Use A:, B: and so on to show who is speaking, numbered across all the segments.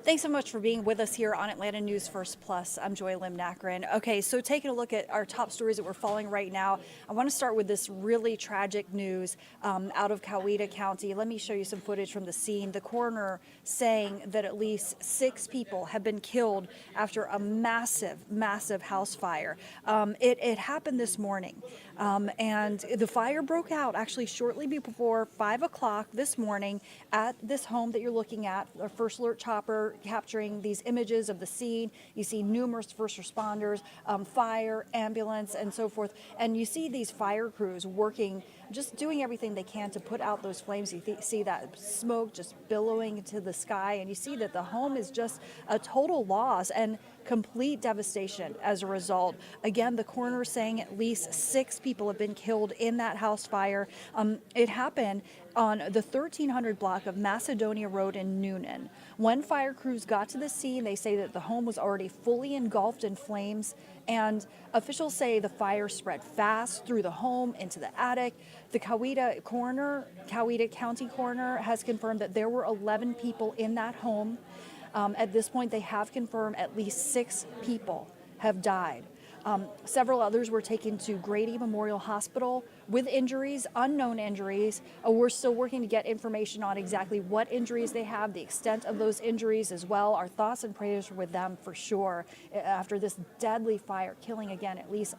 A: Thanks so much for being with us here on Atlanta News First Plus. I'm Joy Lim-Nakrin. Okay, so taking a look at our top stories that we're following right now, I want to start with this really tragic news out of Coweta County. Let me show you some footage from the scene. The coroner saying that at least 6 people have been killed after a massive house fire. It happened this morning, and the fire broke out actually shortly before 5 o'clock this morning at this home that you're looking at. Our first alert chopper capturing these images of the scene. You see numerous first responders, fire, ambulance, and so forth. And you see these fire crews working, just doing everything they can to put out those flames. You see that smoke just billowing into the sky, and you see that the home is just a total loss and complete devastation as a result. Again, the coroner saying at least 6 people have been killed in that house fire. It happened on the 1300 block of Macedonia Road in Noonan. When fire crews got to the scene, they say that the home was already fully engulfed in flames, and officials say the fire spread fast through the home into the attic. The Coweta County coroner has confirmed that there were 11 people in that home. At this point, they have confirmed at least 6 people have died. Several others were taken to Grady Memorial Hospital with injuries, unknown injuries. We're still working to get information on exactly what injuries they have, the extent of those injuries as well. Our thoughts and prayers are with them for sure after this deadly fire, killing again at least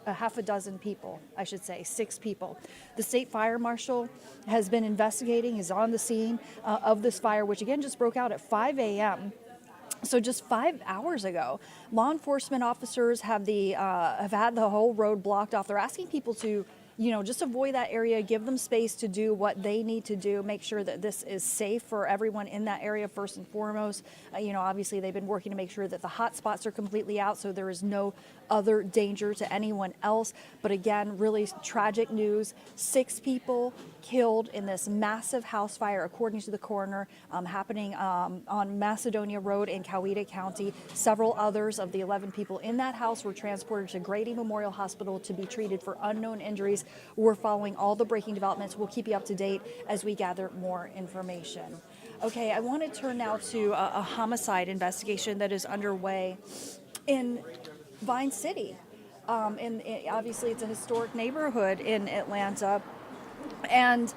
A: half a dozen people, I should say, 6 people. The state fire marshal has been investigating, is on the scene of this fire, which again just broke out at 5 a.m. So just 5 hours ago. Law enforcement officers have had the whole road blocked off. They're asking people to, just avoid that area, give them space to do what they need to do, make sure that this is safe for everyone in that area first and foremost. Obviously they've been working to make sure that the hot spots are completely out so there is no other danger to anyone else. But again, really tragic news. 6 people killed in this massive house fire, according to the coroner, happening on Macedonia Road in Coweta County. Several others of the 11 people in that house were transported to Grady Memorial Hospital to be treated for unknown injuries. We're following all the breaking developments. We'll keep you up to date as we gather more information. Okay, I want to turn now to a homicide investigation that is underway in Vine City. Obviously, it's a historic neighborhood in Atlanta, and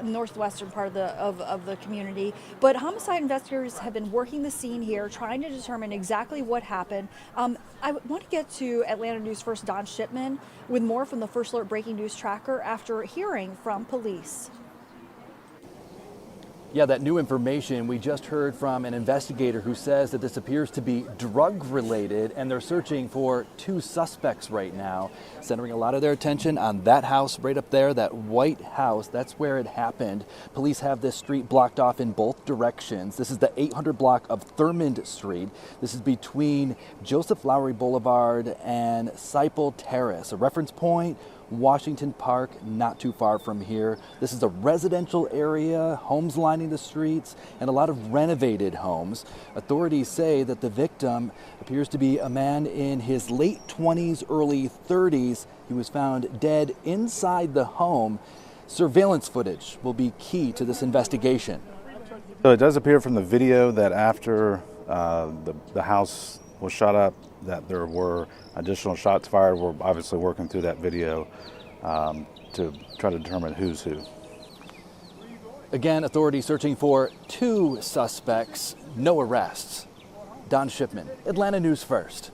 A: northwestern part of the community. But homicide investigators have been working the scene here, trying to determine exactly what happened. I want to get to Atlanta News First Don Shipman with more from the First Alert Breaking News Tracker after hearing from police.
B: Yeah, that new information, we just heard from an investigator who says that this appears to be drug related, and they're searching for 2 suspects right now, centering a lot of their attention on that house right up there, that white house. That's where it happened. Police have this street blocked off in both directions. This is the 800 block of Thurmond Street. This is between Joseph Lowry Boulevard and Seipel Terrace, a reference point. Washington Park, not too far from here. This is a residential area, homes lining the streets, and a lot of renovated homes. Authorities say that the victim appears to be a man in his late 20s, early 30s. He was found dead inside the home. Surveillance footage will be key to this investigation.
C: So it does appear from the video that after the house was shot up, that there were additional shots fired. We're obviously working through that video to try to determine who's who.
B: Again, authorities searching for 2 suspects, no arrests. Don Shipman, Atlanta News First.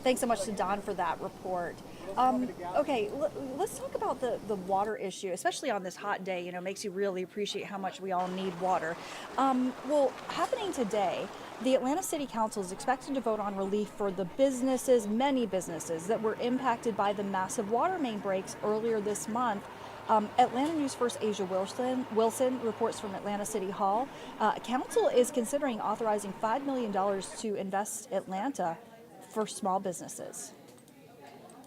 A: Thanks so much to Don for that report. Okay, let's talk about the water issue, especially on this hot day. Makes you really appreciate how much we all need water. Well, happening today, the Atlanta City Council is expected to vote on relief for the many businesses that were impacted by the massive water main breaks earlier this month. Atlanta News First Asia Wilson reports from Atlanta City Hall. Council is considering authorizing $5 million to invest Atlanta for small businesses.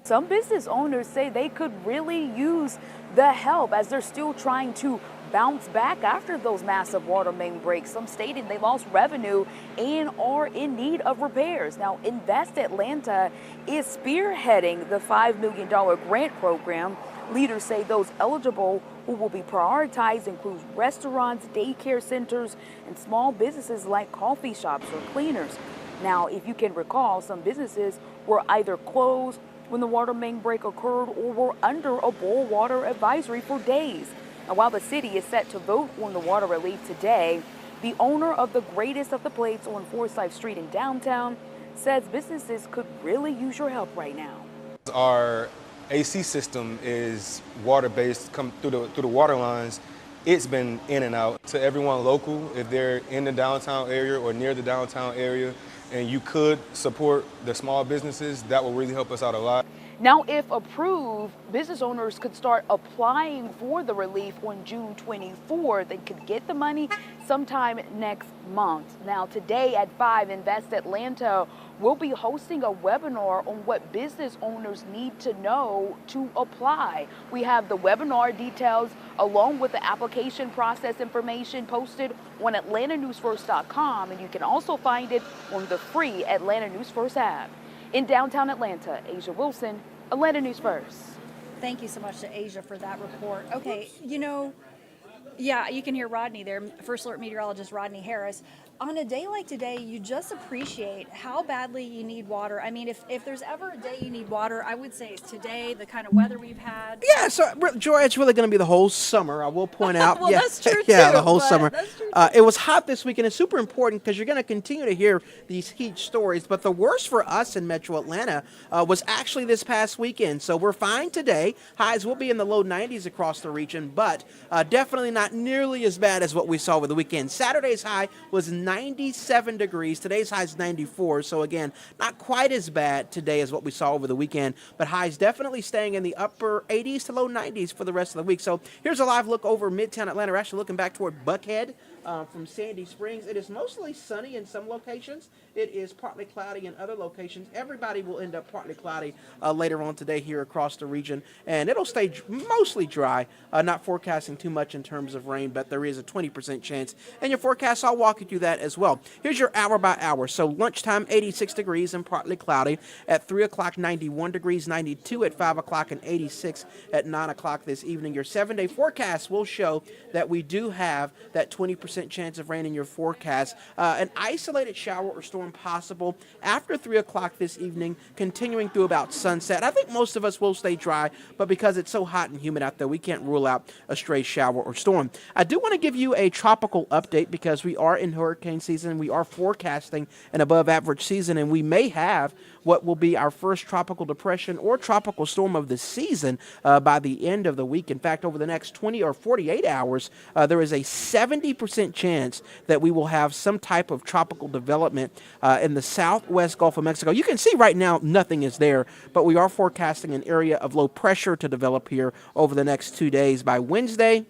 D: Some business owners say they could really use the help as they're still trying to bounce back after those massive water main breaks. Some stating they lost revenue and are in need of repairs. Now, Invest Atlanta is spearheading the $5 million grant program, Leaders say those eligible who will be prioritized include restaurants, daycare centers, and small businesses like coffee shops or cleaners. Now, if you can recall, some businesses were either closed when the water main break occurred or were under a boil water advisory for days. And while the city is set to vote on the water relief today, the owner of the greatest of the plates on Forsyth Street in downtown says businesses could really use your help right now.
E: Our AC system is water-based, come through the water lines. It's been in and out. To everyone local, if they're in the downtown area or near the downtown area, and you could support the small businesses, that will really help us out a lot.
D: Now, if approved, business owners could start applying for the relief on June 24th. They could get the money sometime next month. Now, today at 5, Invest Atlanta will be hosting a webinar on what business owners need to know to apply. We have the webinar details along with the application process information posted on AtlantaNewsFirst.com, and you can also find it on the free Atlanta News First app. In downtown Atlanta, Asia Wilson, Atlanta News First.
A: Thank you so much to Asia for that report. Okay, yeah, you can hear Rodney there, First Alert meteorologist Rodney Harris. On a day like today, you just appreciate how badly you need water. I mean, if there's ever a day you need water, I would say it's today, the kind of weather we've had.
F: Yeah, so Joy, it's really going to be the whole summer. I will point out.
A: Well,
F: yeah,
A: that's true
F: yeah,
A: too,
F: the whole
A: but
F: summer.
A: that's true
F: It was hot this week, and it's super important because you're going to continue to hear these heat stories. But the worst for us in Metro Atlanta was actually this past weekend. So we're fine today. Highs will be in the low 90s across the region, but definitely not nearly as bad as what we saw over the weekend. Saturday's high was 97 degrees. Today's high is 94. So again, not quite as bad today as what we saw over the weekend, but highs definitely staying in the upper 80s to low 90s for the rest of the week. So here's a live look over Midtown Atlanta. We're actually looking back toward Buckhead. From Sandy Springs. It is mostly sunny in some locations. It is partly cloudy in other locations. Everybody will end up partly cloudy later on today here across the region, and it'll stay mostly dry. Not forecasting too much in terms of rain, but there is a 20% chance. And your forecast, I'll walk you through that as well. Here's your hour by hour. So lunchtime, 86 degrees and partly cloudy. At 3 o'clock, 91 degrees, 92 at 5 o'clock, and 86 at 9 o'clock this evening. Your 7-day forecast will show that we do have that 20% chance of rain in your forecast. An isolated shower or storm possible after 3 o'clock this evening, continuing through about sunset. I think most of us will stay dry, but because it's so hot and humid out there, we can't rule out a stray shower or storm. I do want to give you a tropical update because we are in hurricane season. We are forecasting an above average season, and we may have what will be our first tropical depression or tropical storm of the season by the end of the week. In fact, over the next 20 or 48 hours, there is a 70% chance that we will have some type of tropical development in the southwest Gulf of Mexico. You can see right now nothing is there, but we are forecasting an area of low pressure to develop here over the next 2 days by Wednesday.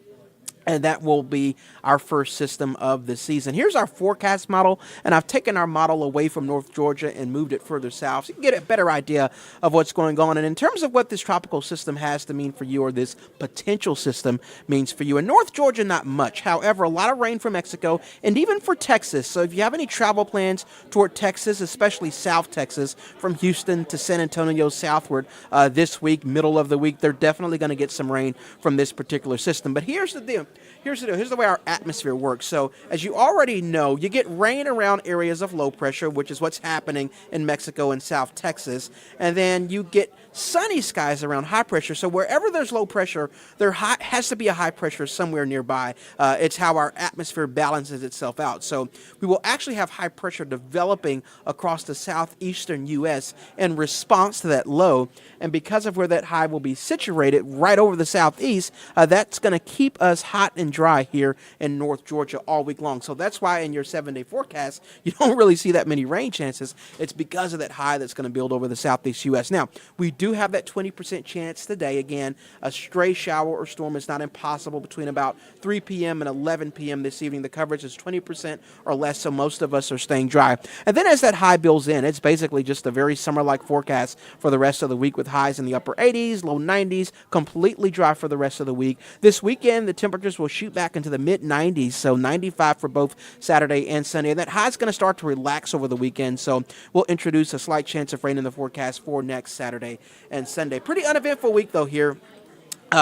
F: And that will be our first system of the season. Here's our forecast model, and I've taken our model away from North Georgia and moved it further south so you can get a better idea of what's going on. And in terms of what this tropical system has to mean for you, or this potential system means for you, in North Georgia, not much. However, a lot of rain for Mexico and even for Texas. So if you have any travel plans toward Texas, especially South Texas, from Houston to San Antonio southward this week, middle of the week, they're definitely going to get some rain from this particular system. But here's the deal. Here's the way our atmosphere works. So as you already know, you get rain around areas of low pressure, which is what's happening in Mexico and South Texas. And then you get sunny skies around high pressure. So wherever there's low pressure, there has to be a high pressure somewhere nearby. It's how our atmosphere balances itself out. So we will actually have high pressure developing across the southeastern U.S. in response to that low. And because of where that high will be situated right over the southeast, that's going to keep us hot and dry here in North Georgia all week long. So that's why in your 7-day forecast, you don't really see that many rain chances. It's because of that high that's going to build over the southeast U.S. Now, we do have that 20% chance today. Again, a stray shower or storm is not impossible between about 3 p.m. and 11 p.m. this evening. The coverage is 20% or less, so most of us are staying dry. And then as that high builds in, it's basically just a very summer-like forecast for the rest of the week with highs in the upper 80s, low 90s, completely dry for the rest of the week. This weekend, the temperatures will shoot back into the mid-90s, so 95 for both Saturday and Sunday. And that high is going to start to relax over the weekend, so we'll introduce a slight chance of rain in the forecast for next Saturday and Sunday. Pretty uneventful week, though, here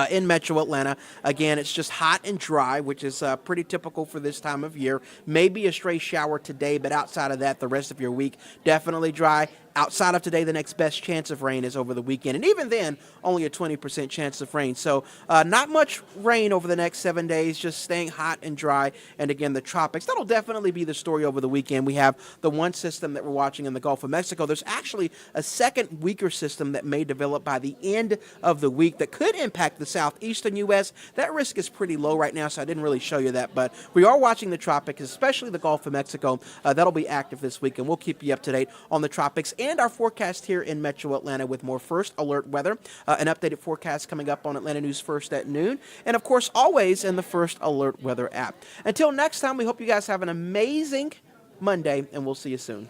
F: in Metro Atlanta. Again, it's just hot and dry, which is pretty typical for this time of year. Maybe a stray shower today, but outside of that, the rest of your week definitely dry. Outside of today, the next best chance of rain is over the weekend. And even then, only a 20% chance of rain. So not much rain over the next 7 days, just staying hot and dry. And again, the tropics, that'll definitely be the story over the weekend. We have the one system that we're watching in the Gulf of Mexico. There's actually a second weaker system that may develop by the end of the week that could impact the southeastern U.S. That risk is pretty low right now, so I didn't really show you that. But we are watching the tropics, especially the Gulf of Mexico. That'll be active this week, and we'll keep you up to date on the tropics and our forecast here in Metro Atlanta with more first alert weather, an updated forecast coming up on Atlanta News First at noon, and of course always in the First Alert Weather app. Until next time, we hope you guys have an amazing Monday, and we'll see you soon.